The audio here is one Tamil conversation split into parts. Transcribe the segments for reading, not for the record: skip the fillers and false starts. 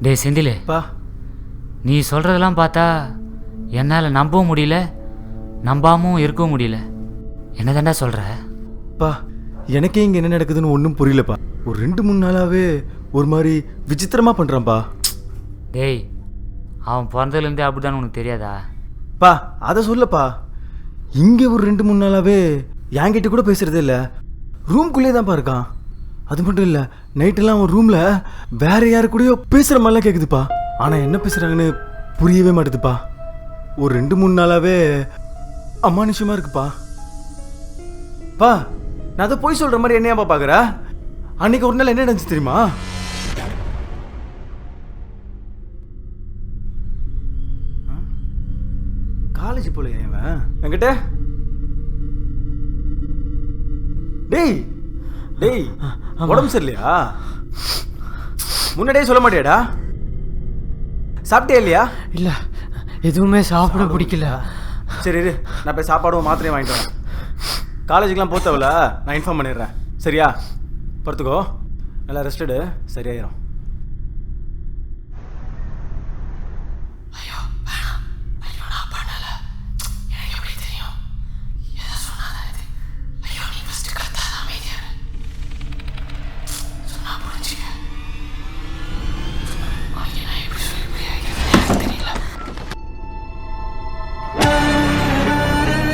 டே செந்தில், பா நீ சொல்கிறதெல்லாம் பார்த்தா என்னால் நம்பவும் முடியல, நம்பாமல் இருக்கவும் முடியல. என்ன தாண்டா சொல்கிற? பா எனக்கே இங்கே என்ன நடக்குதுன்னு ஒன்றும் புரியலப்பா. ஒரு 2-3 நாளாகவே ஒரு மாதிரி விசித்திரமாக பண்ணுறான்ப்பா. டேய், அவன் பிறந்ததுலேருந்தே அப்படிதான் உனக்கு தெரியாதா? பா அதை சொல்லப்பா. இங்கே ஒரு 2-3 நாளாகவே என்கிட்ட கூட பேசுகிறதே இல்லை. ரூம்குள்ளே தான்ப்பா இருக்கான். அது மட்டும் இல்லை, நைட்டெல்லாம் அவன் ரூமில் வேற யாரு கூடயோ பேசுகிற மாதிரிலாம் கேட்குதுப்பா. ஆனால் என்ன பேசுகிறாங்கன்னு புரியவே மாட்டுதுப்பா. ஒரு 2-3 நாளாகவே அமானுஷமாக இருக்குப்பா. பா நான் அதை போய் சொல்கிற மாதிரி என்னையாப்பா பார்க்குற? அன்னைக்கு ஒரு நாள் என்ன நடந்துச்சு தெரியுமா? காலேஜ் போலையா இவன் என்கிட்ட? டேய் டேய், உடம்பு சரியில்லையா? முன்னாடியே சொல்ல மாட்டியாடா? சாப்பிட்டே இல்லையா? இல்லை, எதுவுமே சாப்பிட பிடிக்கல. சரி இரு, நான் போய் சாப்பாடும் மாத்திரையும் வாங்கிட்டு வரேன். காலேஜுக்கெலாம் போத்தவில்ல, நான் இன்ஃபார்ம் பண்ணிடுறேன். சரியா? படுத்துக்கோ, நல்லா ரெஸ்ட் எடு, சரியாயிரும்.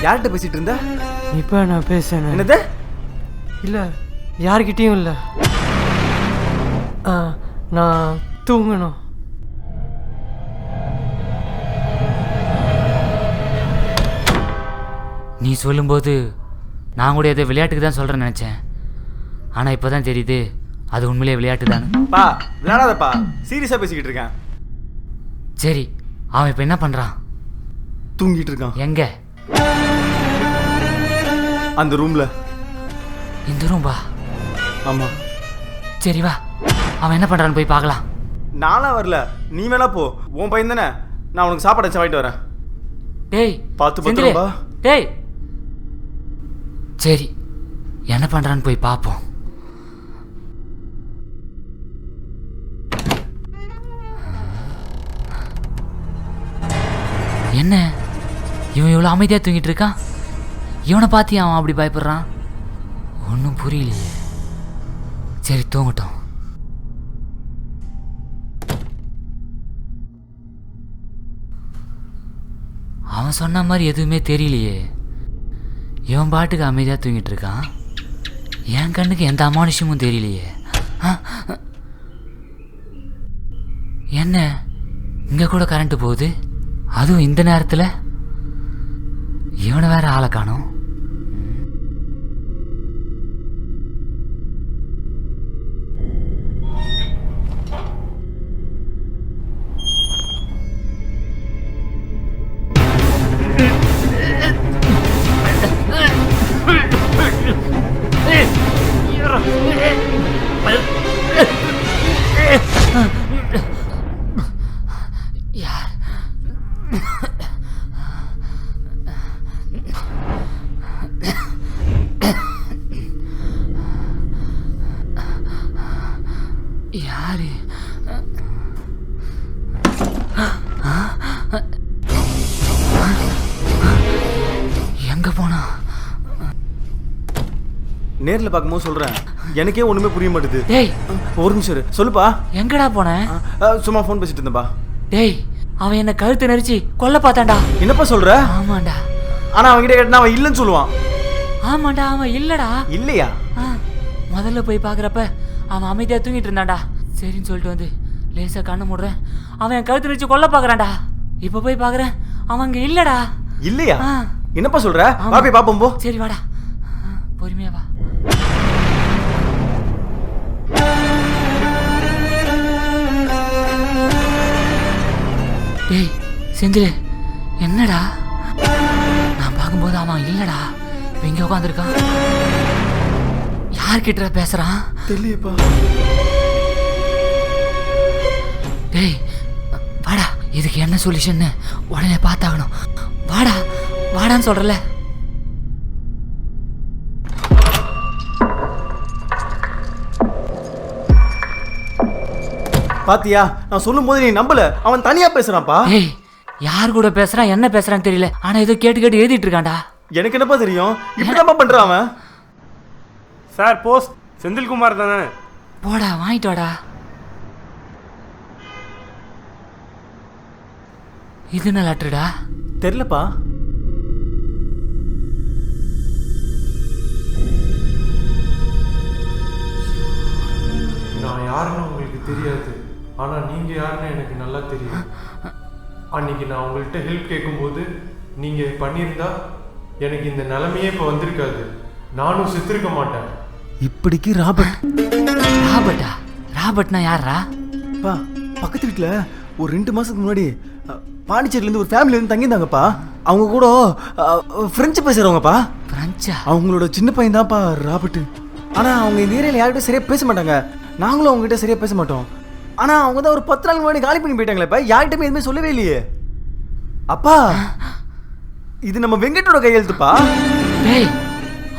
யார்கிட்ட பேசிட்டு இருந்த? இப்போ நான் பேசுறேன். என்னது? இல்லை, யார்கிட்டயும் இல்லை. நான் தூங்கணும். நீ சொல்லும்போது நான் கூட ஏதோ விளையாட்டுக்கு தான் சொல்கிறேன்னு நினச்சேன். ஆனால் இப்போ தான் தெரியுது அது உண்மையிலே விளையாட்டு தானே. பா விளையாடாதப்பா, சீரியஸாக பேசிக்கிட்டு இருக்கேன். சரி, அவன் இப்போ என்ன பண்ணுறான்? தூங்கிட்டு இருக்கான். எங்கே? அந்த ரூம்ல. இந்த ரூம் பா? ஆமாம். சரி வா, அவன் என்ன பண்ணுறான்னு போய் பார்க்கலாம். நானும் வரல, நீ வேணா போ. உன் பையன் தானே, நான் உனக்கு சாப்பாடு வச்சு வாங்கிட்டு வரேன். டேய் பார்த்து செந்திலே, பத்திரம்பா. டேய். சரி, என்ன பண்ணுறான்னு போய் பார்ப்போம். என்ன இவன் இவ்வளோ அமைதியாக தூங்கிட்டு இருக்கான்? இவனை பார்த்து அவன் அப்படி பயப்படுறான்? ஒன்றும் புரியலையே. சரி தூங்கட்டும். அவன் சொன்ன மாதிரி எதுவுமே தெரியலையே. இவன் பாட்டுக்கு அமைதியாக தூங்கிட்டு இருக்கான். என் கண்ணுக்கு எந்த அமானுஷமும் தெரியலையே. என்ன இங்கே கூட கரண்ட்டு போகுது, அதுவும் இந்த நேரத்தில்? இவனை வேற ஆளை காணோம். யார்? யாரு? எங்க போனா? நேரில் பார்க்கும்போது சொல்கிறேன், எனக்கே ஒன்றுமே புரிய மாட்டுது. டேய் ஒரு நிமிஷம் இரு. சொல்லுப்பா. எங்கடா போன? சும்மா ஃபோன் பேசிட்டு இருந்தேன்பா. டேய், அவன் என்ன கழுத்து நெரிச்சு கொல்ல பார்த்தான்டா. என்னப்பா சொல்கிற? ஆமாண்டா. ஆனால் அவன்கிட்ட கேட்டா அவன் இல்லைன்னு சொல்லுவான். ஆமாண்டா, அவன் இல்லடா. இல்லையா? முதல்ல போய் பார்க்குறப்ப அவன் அமைதியாக தூங்கிட்டு இருந்தான்டா. சரின்னு சொல்லிட்டு வந்து லேசாக கண்ணு மூடுறேன், அவன் என் கழுத்து நெரிச்சு கொல்ல பார்க்குறான்டா. இப்போ போய் பார்க்குறேன், அவன் அங்கே இல்லடா. இல்லையா? என்னப்பா சொல்கிற? வா போய் பார்ப்போம் போ. சரி வாடா, பொறுமையா வா. டேய் செந்தில், என்னடா? நான் பார்க்கும்போது அவன் இல்லடா, இப்போ இங்கே உட்காந்துருக்கான். யார்கிட்ட பேசுறான்? தெரியப்பா. டேய் வாடா, இதுக்கு என்ன சொல்யூஷன்னு உடனே பார்த்தாகணும். வாடா வாடான்னு சொல்றல. பாத்தியா நான் சொல்லும் போது நீ நம்பல, அவன் தனியா பேசுறான்ப்பா. ஏய், யார் கூட பேசுறான் என்ன பேசுறான்னு தெரியல, ஆனா ஏதோ கேட்டு கேட்டு எழுதிட்டு இருக்கான்டா. எனக்கு என்னப்பா தெரியும், இப்படிதான்ப்பா பண்றான் அவன். சார் போஸ்ட் செந்தில்குமார் தானே? போடா வாங்கிட்டு வாடா. இது என்ன லெட்டர்டா? தெரியலப்பா. நான் யாருன்னு உங்களுக்கு தெரியாது, ஆனால் நீங்கள் யாருன்னு எனக்கு நல்லா தெரியும். அன்னைக்கு நான் உங்கள்கிட்ட ஹெல்ப் கேட்கும்போது நீங்கள் பண்ணியிருந்தா எனக்கு இந்த நிலைமையே இப்போ வந்திருக்காது, நானும் செத்துருக்க மாட்டேன். இப்படிக்கு ராபர்ட். ராபர்ட்டா? ராபர்ட்னா யாரா? பா பக்கத்து வீட்டில் ஒரு 2 மாதத்துக்கு முன்னாடி பாண்டிச்சேரியிலேருந்து ஒரு ஃபேமிலி வந்து தங்கியிருந்தாங்கப்பா. அவங்க கூட ஃப்ரெஞ்சு பேசுகிறவங்கப்பா. ஃப்ரெஞ்சா? அவங்களோட சின்ன பையன் தான்ப்பா ராபர்ட்டு. ஆனால் அவங்க இந்த ஏரியாவில் யார்கிட்ட சரியாக பேச மாட்டாங்க, நாங்களும் அவங்ககிட்ட சரியாக பேச மாட்டோம். ஆனால் அவங்க தான் ஒரு 10 நாள் முன்னாடி காலி பண்ணி போயிட்டாங்களே, இப்போ யார்கிட்டமே எதுவுமே சொல்லவே இல்லையே. அப்பா இது நம்ம வெங்கட்டோட கையெழுத்துப்பா. டேய்,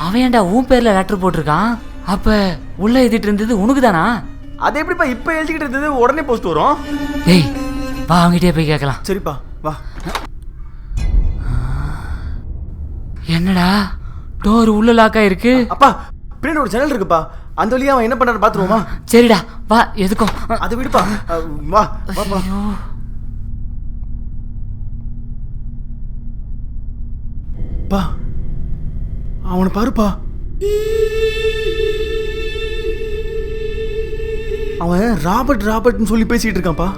அவன் ஏன்டா உன் பேர்ல லெட்டர் போட்டிருக்கான்? அப்ப உள்ள எழுதிட்டு இருந்தது உனக்கு தானா? அது எப்படிப்பா இப்போ எழுதிக்கிட்டு இருந்தது உடனே போஸ்ட் வரும்? டேய் வா, அவங்ககிட்டே போய் கேட்கலாம். சரிப்பா வா. என்னடா டோர் உள்ள லாக்கா இருக்கு? அப்பா பின்னாடி ஒரு ஜன்னல் இருக்குப்பா, அந்த வழியா அவன் என்ன பண்றான்னு பாத்துருவோமா? சரிடா வா, எதுக்கும் அதை விடுப்பா. வா வாப்பா. பா அவனை பாருப்பா, அவன் ராபர்ட் ராபர்ட்னு சொல்லி பேசிட்டு இருக்கான்ப்பா.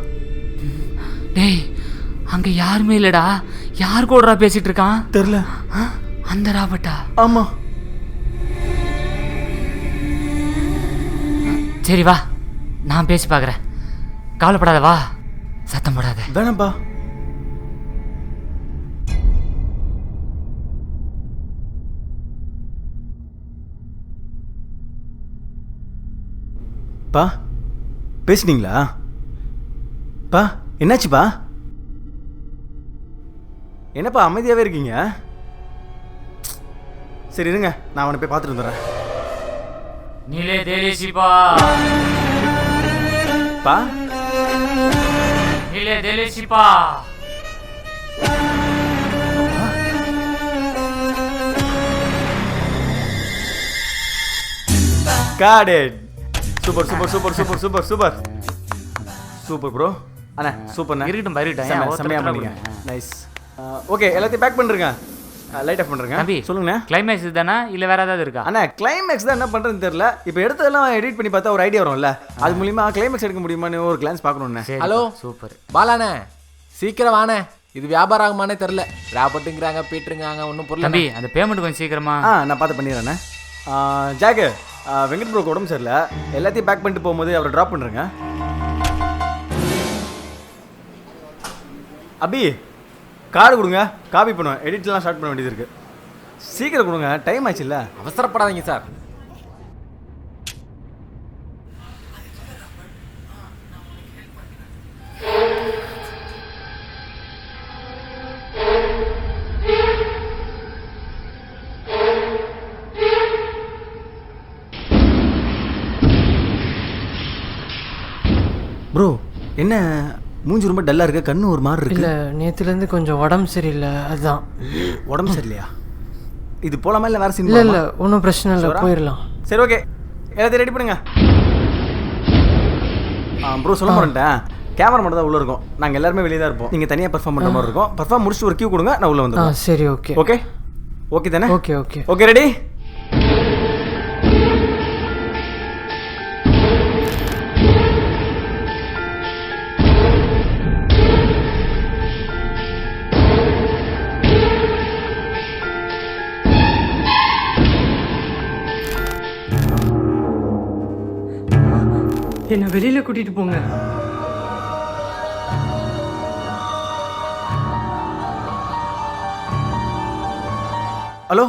டேய் அங்க யாருமே இல்லடா, யார் கூடடா பேசிட்டு இருக்கான்? தெரியல. அந்த ராபர்ட்டா? ஆமா. சரி வா, நான் பேசி பார்க்குறேன். கவலைப்படாத, வா, சத்தம் போடாத. வேணாம்ப்பா. பா பேசுனீங்களா? பா என்னாச்சுப்பா? என்னப்பா அமைதியாகவே இருக்கீங்க? சரி இருங்க, நான் அவனை போய் பார்த்துட்டு வந்துடுறேன். நீலே தேலேசிப்பா. பா நீலே தேலேசிப்பா. Got it. Super super super super super super super bro. அண்ணா சூப்பர்ண்ணா. இருக்கட்டும் இருக்கட்டும். செம்மையாக பண்ணீங்க. நைஸ். ஓகே எல்லாத்தையும் பேக் பண்ணுறேங்க, லைட் ஆஃப் பண்ணுறேங்க. தம்பி சொல்லுங்கண்ணா. கிளைமேக்ஸ் இதுதானா இல்லை வேற ஏதாவது இருக்கா? அண்ணா கிளைமேக்ஸ் தான் என்ன பண்ணுறதுன்னு தெரியல. இப்போ எடுத்ததெல்லாம் எடிட் பண்ணி பார்த்தா ஒரு ஐடியா வரும்ல, அது மூலியமா கிளைமேக்ஸ் எடுக்க முடியுமான்னு ஒரு கிளான்ஸ் பார்க்கணுண்ணே. ஹலோ சூப்பர் பாலாண்ணே, சீக்கிரம் வாண்ணே, இது வியாபாரம் ஆகுமானே தெரில. ராபர்ட்டுங்கிறாங்க பீட்டருங்கிறாங்க, ஒன்றும் பொருள். தம்பி அந்த பேமெண்ட் கொஞ்சம் சீக்கிரமா. நான் பார்த்து பண்ணிடுறேண்ணே. ஜாக்கு வெங்கட் ப்ரோக்கு உடம்பு சரியில்லை, எல்லாத்தையும் பேக் பண்ணிட்டு போகும்போது அவரை ட்ராப் பண்ணுறேங்க. அபி கார்டு கொடுங்க, காப்பி பண்ணுவேன், எடிட்லாம் ஸ்டார்ட் பண்ண வேண்டியது இருக்குது. சீக்கிரம் கொடுங்க, டைம் ஆச்சு இல்லை? அவசரப்படாதீங்க சார். ப்ரோ என்ன மூஞ்சி ரொம்ப டல்லாக இருக்கு, கண்ணு ஒரு மாதிரி இருக்கு. இல்லை, நேற்றுலேருந்து கொஞ்சம் உடம்பு சரியில்லை, அதுதான். உடம்பு சரியில்லையா? இது போலாமா இல்லை வேறு சீன்? இல்லை இல்லை, ஒன்றும் பிரச்சனை இல்லை, போயிடலாம். சரி ஓகே, எல்லாத்தையும் ரெடி பண்ணுங்க. ப்ரோ சொல்ல மாட்டேன், கேமரா மட்டும் தான் உள்ளே இருக்கும், நாங்கள் எல்லாருமே வெளியே தான் இருப்போம். நீங்கள் தனியாக பர்ஃபார்ம் பண்ணுற மாதிரி இருக்கும். பர்ஃபார்ம் முடிச்சுட்டு ஒரு கியூ கொடுங்க, நான் உள்ளே வந்துடுவேன். சரி ஓகே. ஓகே ஓகே தானே? Okay okay okay ready? என்னை வெளியில் கூட்டிகிட்டு போங்க. ஹலோ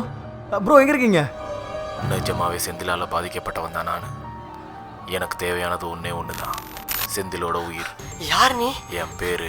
ப்ரோ எங்கே இருக்கீங்க? நிஜமாவே செந்திலால் பாதிக்கப்பட்டவன் தான் நான். எனக்கு தேவையானது ஒன்றே ஒன்று தான், செந்திலோட உயிர். யார் நீ? என் பேர்